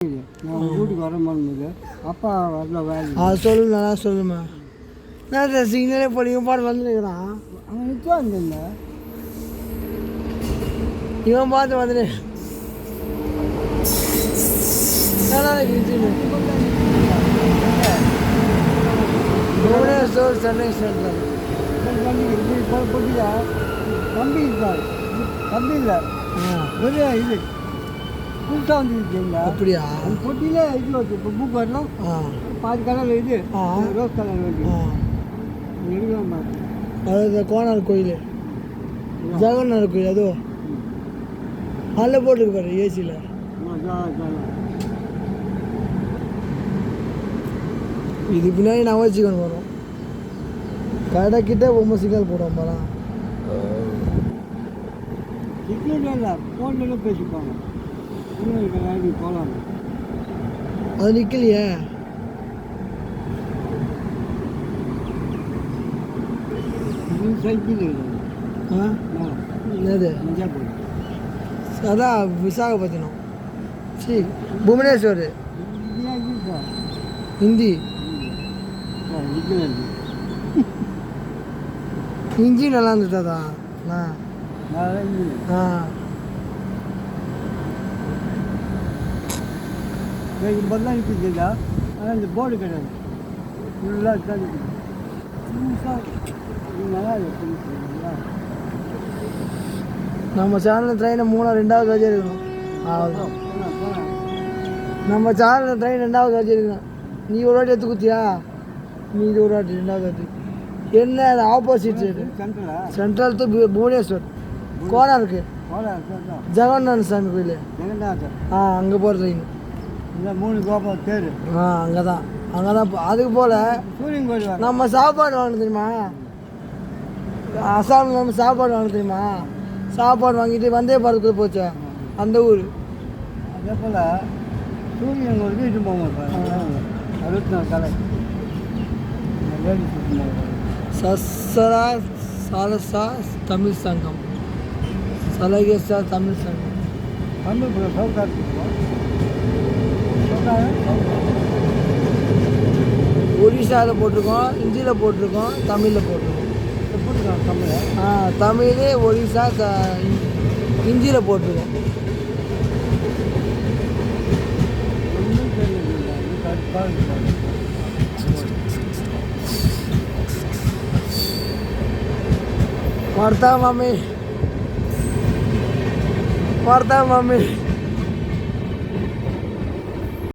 நான் வீட்டுக்கு வரமான்னு அப்பா வரல வேலை சொல்லு நல்லா சொல்லுமா நான் சிக்னலே போலிங்க பாட்டு வந்துருக்கிறான் அவன் நிற்கான் இல்லை இவன் பார்த்து வந்துடு நல்லா இருக்கு புவனேஸ்வர் சென்னை சென்ட்ரல் போட்டியா தம்பி இருக்கார் தம்பி இல்லை வெறும் இது புதுசாக வந்துருக்கீங்களா அப்படியா அந்த பொட்டியிலே இது வச்சு இப்போ பூ வரலாம் பாதி கலர் இது ரோஸ் கலர் வேண்டி எடுக்கலாம் அது கோனார் கோயில் ஜெகநாதர் கோயில் அதுவும் அதில் போட்டுருக்கு பாரு ஏசியில் இது பின்னாடி நான் வச்சுக்கணும் வரும் கடைக்கிட்ட பொம்மை சிக்னல் போடுவோம் பாரா சிக்னல் இல்லை ஃபோன்லேயே பேசிப்பாங்க போகலாம் அது நிற்கலையே சைக்கிள் என்னது அதான் விசாகப்பட்டினம் சரி புவனேஸ்வர் ஹிந்தி இஞ்சி நல்லா இருந்துட்டாதா இப்போதான் நிற்கிதுங்களா ஆனால் இந்த போர்டு கிடையாது ஃபுல்லாக தான் இருக்குது நல்லா இருக்குங்களா நம்ம சேனலில் ட்ரெயினை 2வது வச்சு இருக்கணும் அவ்வளோதான் நம்ம சேனலில் ட்ரெயின் 2வது வச்சு இருக்கணும் நீ ஒரு வாட்டி எடுத்து குத்தியா நீ இது ஒரு வாட்டி 2வது வாட்டி என்ன அது opposite side central to Bhubaneswar கோனாருக்கு ஜெகநாத சாமி கோயில் அங்கே போகிற ட்ரெயின் இந்த 3 கோபம் தேர் அங்கே தான் அதுக்கு போல் சூரியன் கோயில் நம்ம சாப்பாடு வாங்க தெரியுமா அசாமில் நம்ம சாப்பாடு வாங்க தெரியுமா சாப்பாடு வாங்கிட்டு வந்தே பாரத்துக்குள்ளே போச்சா அந்த ஊர் அதே போல் சூரியன் கோயிலுக்கு இது போவோம் 64 கலை சஸ்ஸரா சாலசா தமிழ் சங்கம் சலகேசா தமிழ் சங்கம் தமிழ் சௌகார்த்திக்கு ஒரிசாவில் போட்டிருக்கோம் ஹிந்தியில் போட்டிருக்கோம் தமிழில் போட்டிருக்கோம் தமிழ் ஒரிசா ஹிந்தியில் போட்டிருக்கோம் मरता मम्मी